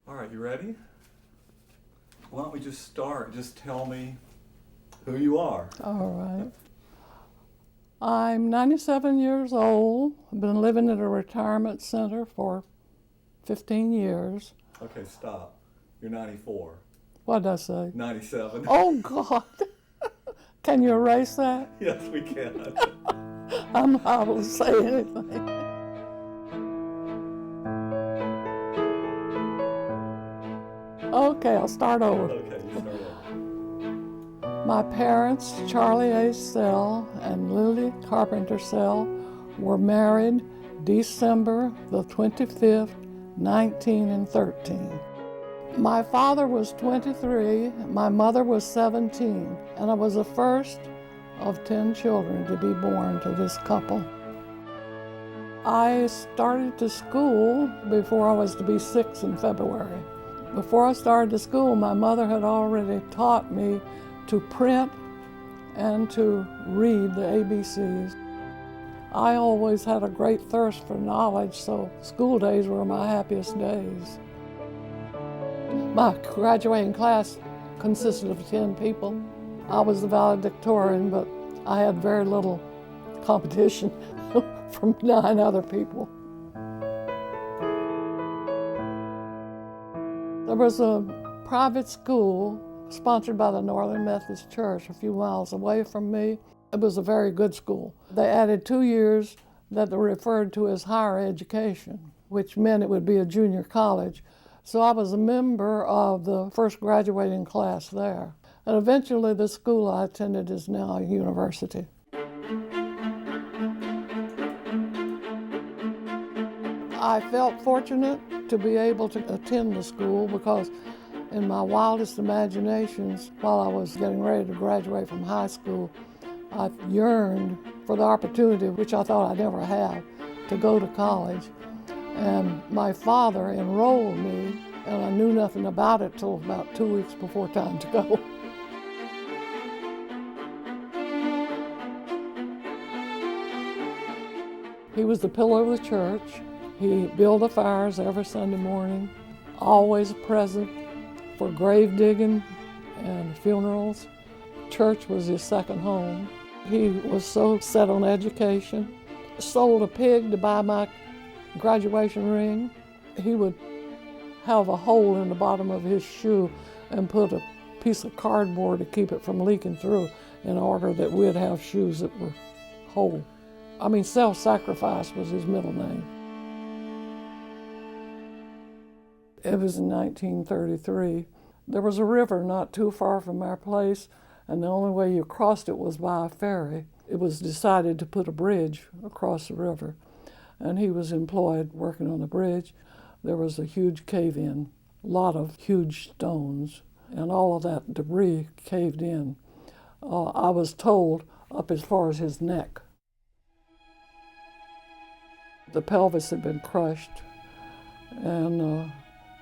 All right, you ready? Why don't we just start? Just tell me who you are. All right. I'm 97 years old. I've been living at a retirement center for 15 years. Okay, stop. You're 94. What did I say? 97. Oh, God. Can you erase that? Yes, we can. I'm not able to say anything. Okay, I'll start over. Okay, you start over. My parents, Charlie A. Sell and Lily Carpenter Sell, were married December the 25th, 1913. My father was 23, my mother was 17, and I was the first of 10 children to be born to this couple. I started to school before I was to be 6 in February. Before I started to school, my mother had already taught me to print and to read the ABCs. I always had a great thirst for knowledge, so school days were my happiest days. My graduating class consisted of 10 people. I was the valedictorian, but I had very little competition from 9 other people. There was a private school sponsored by the Northern Methodist Church a few miles away from me. It was a very good school. They added 2 years that they referred to as higher education, which meant it would be a junior college. So I was a member of the first graduating class there. And eventually the school I attended is now a university. I felt fortunate to be able to attend the school because in my wildest imaginations, while I was getting ready to graduate from high school, I yearned for the opportunity, which I thought I'd never have, to go to college. And my father enrolled me, and I knew nothing about it till about 2 weeks before time to go. He was the pillar of the church. He built the fires every Sunday morning, always present for grave digging and funerals. Church was his second home. He was so set on education. Sold a pig to buy my graduation ring. He would have a hole in the bottom of his shoe and put a piece of cardboard to keep it from leaking through in order that we'd have shoes that were whole. I mean, self-sacrifice was his middle name. It was in 1933. There was a river not too far from our place, and the only way you crossed it was by a ferry. It was decided to put a bridge across the river, and he was employed working on the bridge. There was a huge cave-in, a lot of huge stones, and all of that debris caved in. I was told up as far as his neck. The pelvis had been crushed, and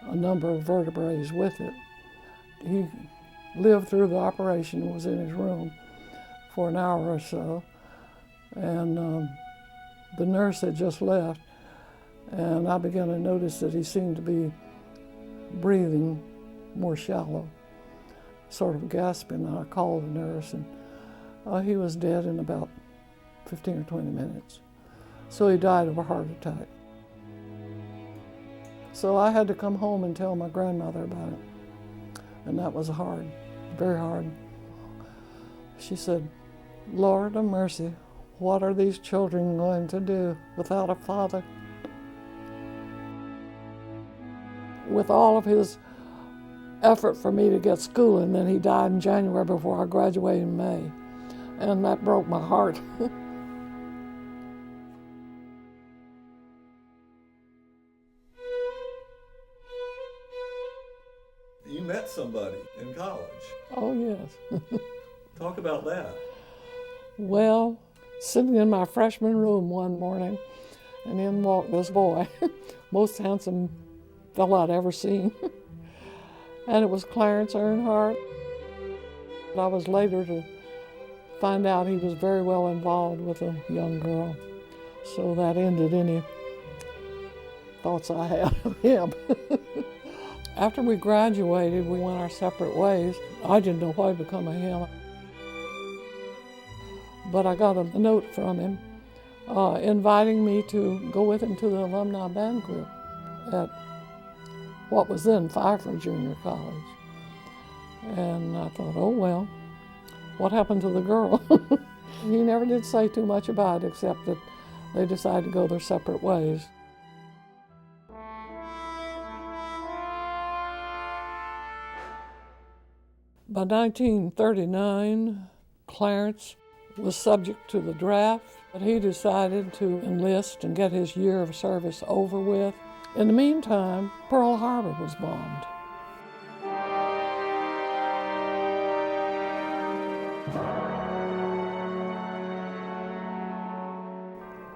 a number of vertebrae with it. He lived through the operation and was in his room for an hour or so, and the nurse had just left, and I began to notice that he seemed to be breathing more shallow, sort of gasping. And I called the nurse, and he was dead in about 15 or 20 minutes. So he died of a heart attack. So I had to come home and tell my grandmother about it. And that was hard, very hard. She said, "Lord of mercy, what are these children going to do without a father?" With all of his effort for me to get schooling, then he died in January before I graduated in May. And that broke my heart. You met somebody in college. Oh, yes. Talk about that. Well, sitting in my freshman room one morning, and in walked this boy, most handsome fellow I'd ever seen. And it was Clarence Earnhardt. I was later to find out he was very well involved with a young girl. So that ended any thoughts I had of him. After we graduated, we went our separate ways. I didn't know what had become of him. But I got a note from him inviting me to go with him to the alumni band group at what was then Pfeiffer Junior College. And I thought, oh well, what happened to the girl? He never did say too much about it, except that they decided to go their separate ways. By 1939, Clarence was subject to the draft, but he decided to enlist and get his year of service over with. In the meantime, Pearl Harbor was bombed.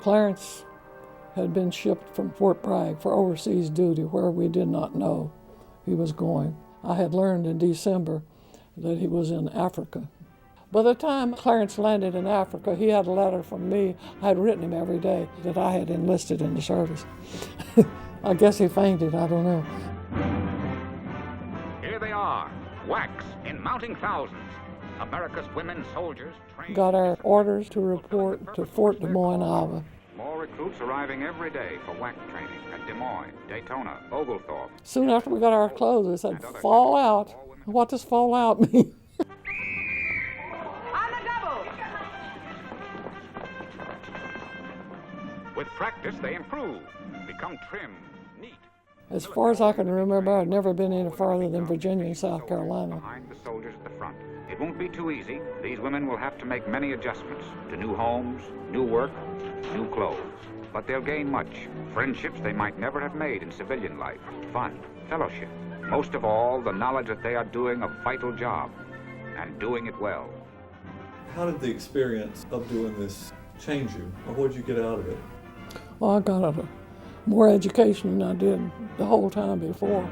Clarence had been shipped from Fort Bragg for overseas duty where we did not know he was going. I had learned in December that he was in Africa. By the time Clarence landed in Africa, he had a letter from me. I had written him every day that I had enlisted in the service. I guess he fainted, I don't know. Here they are, wax in mounting thousands. America's women soldiers trained. Got our orders to report to Fort Des Moines, Iowa. More recruits arriving every day for wax training at Des Moines, Daytona, Oglethorpe. Soon after we got our clothes, they said, fall out. What does fall out mean? On the double! With practice, they improve, become trim, neat. As far as I can remember, I'd never been any farther than Virginia and South Carolina. Behind the soldiers at the front. It won't be too easy. These women will have to make many adjustments to new homes, new work, new clothes. But they'll gain much. Friendships they might never have made in civilian life. Fun, fellowship. Most of all, the knowledge that they are doing a vital job and doing it well. How did the experience of doing this change you, or what did you get out of it? Well, I got more education than I did the whole time before.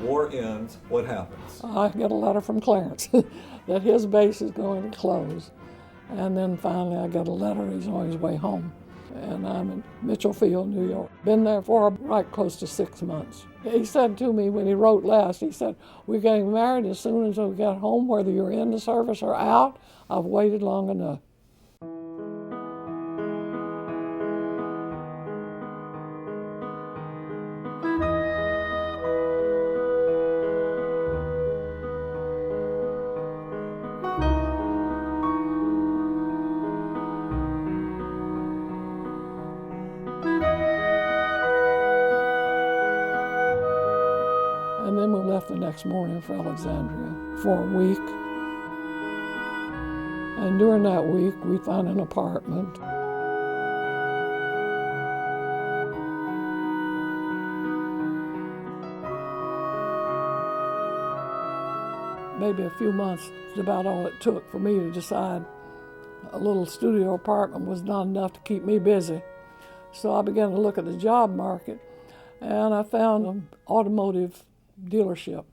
War ends, what happens? I get a letter from Clarence that his base is going to close. And then finally I get a letter he's on his way home. And I'm in Mitchell Field, New York. Been there for right close to 6 months. He said to me when he wrote last, he said, we're getting married as soon as we get home, whether you're in the service or out. I've waited long enough. And then we left the next morning for Alexandria for a week. And during that week, we found an apartment. Maybe a few months is about all it took for me to decide a little studio apartment was not enough to keep me busy. So I began to look at the job market, and I found an automotive dealership,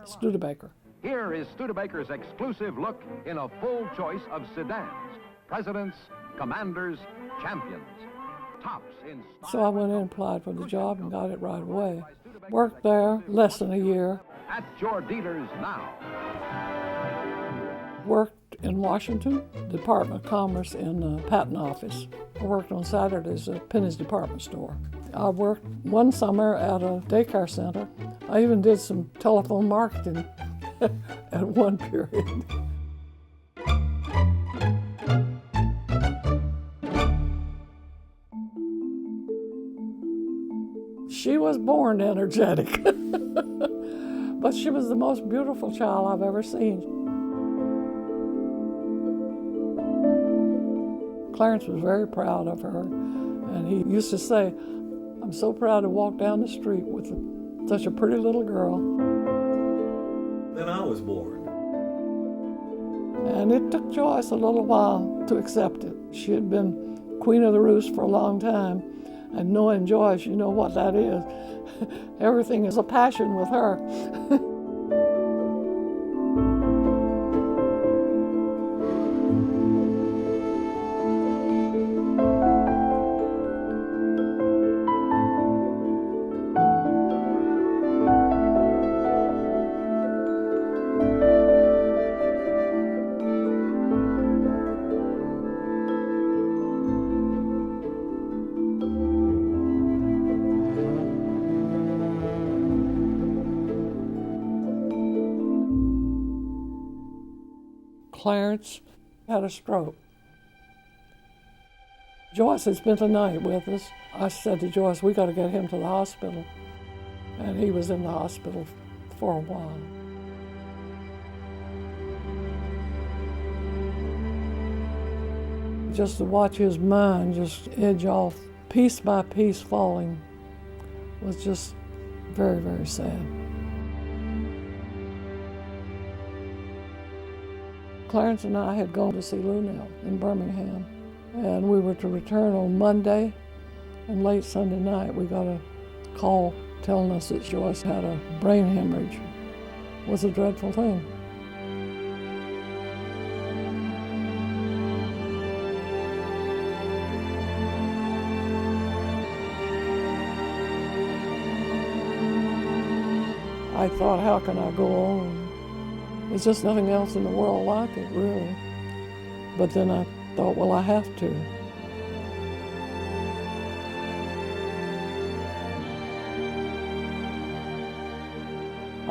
Studebaker. Here is Studebaker's exclusive look in a full choice of sedans, presidents, commanders, champions, tops in style. So I went in and applied for the job and got it right away. Worked there less than a year. At your dealers now. Worked in Washington, Department of Commerce in the patent office. I worked on Saturdays at Penny's department store. I worked one summer at a daycare center. I even did some telephone marketing at one period. She was born energetic, but she was the most beautiful child I've ever seen. Clarence was very proud of her, and he used to say, I'm so proud to walk down the street with such a pretty little girl. Then I was born. And it took Joyce a little while to accept it. She had been queen of the roost for a long time, and knowing Joyce, you know what that is. Everything is a passion with her. Clarence had a stroke. Joyce had spent the night with us. I said to Joyce, we got to get him to the hospital. And he was in the hospital for a while. Just to watch his mind just edge off, piece by piece falling, was just very, very sad. Clarence and I had gone to see Lunel in Birmingham, and we were to return on Monday, and late Sunday night we got a call telling us that Joyce had a brain hemorrhage. It was a dreadful thing. I thought, how can I go on? There's just nothing else in the world like it, really. But then I thought, well, I have to.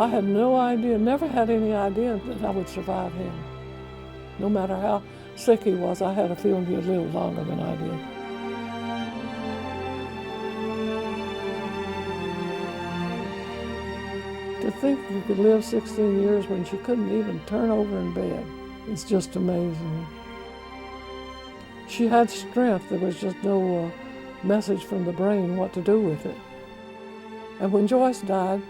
I had no idea, never had any idea that I would survive him. No matter how sick he was, I had a feeling he'd live longer than I did. To think you could live 16 years when she couldn't even turn over in bed, it's just amazing. She had strength, there was just no message from the brain what to do with it. And when Joyce died,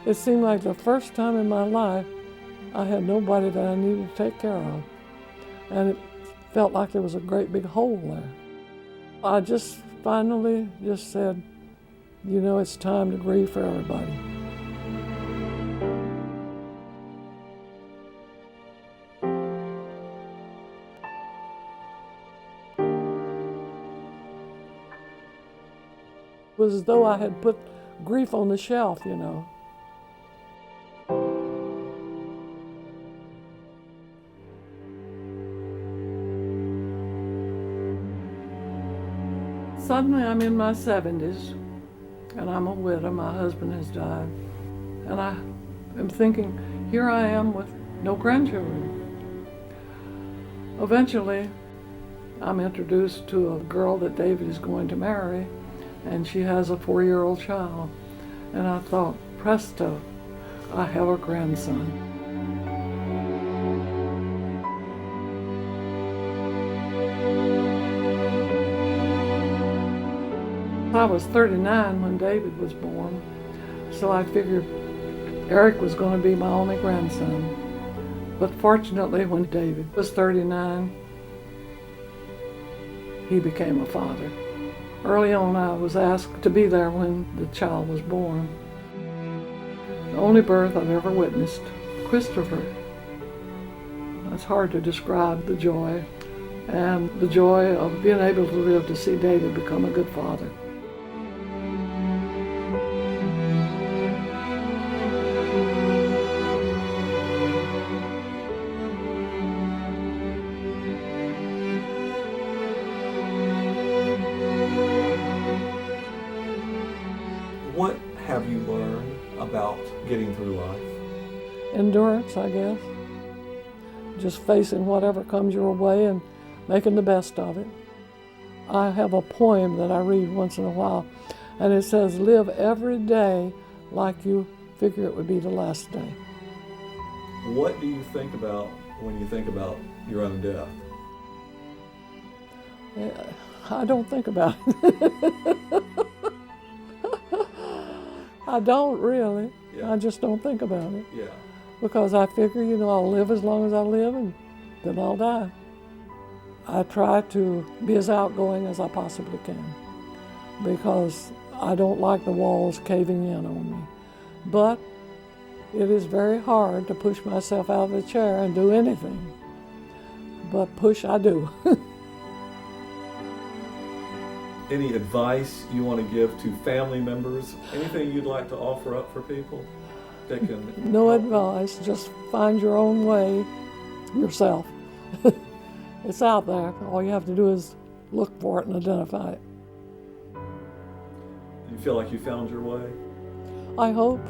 it seemed like the first time in my life I had nobody that I needed to take care of. And it felt like there was a great big hole there. I just finally just said, you know, it's time to grieve for everybody. It was as though I had put grief on the shelf, you know. Suddenly I'm in my 70s, and I'm a widow. My husband has died. And I am thinking, here I am with no grandchildren. Eventually, I'm introduced to a girl that David is going to marry, and she has a 4-year-old child. And I thought, presto, I have a grandson. I was 39 when David was born, so I figured Eric was going to be my only grandson. But fortunately, when David was 39, he became a father. Early on, I was asked to be there when the child was born. The only birth I've ever witnessed, Christopher. It's hard to describe the joy, and the joy of being able to live to see David become a good father. What have you learned about getting through life? Endurance, I guess. Just facing whatever comes your way and making the best of it. I have a poem that I read once in a while, and it says, live every day like you figure it would be the last day. What do you think about when you think about your own death? I don't think about it. I don't really. Yeah. I just don't think about it. Yeah. Because I figure, you know, I'll live as long as I live and then I'll die. I try to be as outgoing as I possibly can because I don't like the walls caving in on me. But it is very hard to push myself out of the chair and do anything. But push I do. Any advice you want to give to family members? Anything you'd like to offer up for people that can No advice, just find your own way yourself. It's out there. All you have to do is look for it and identify it. You feel like you found your way? I hope.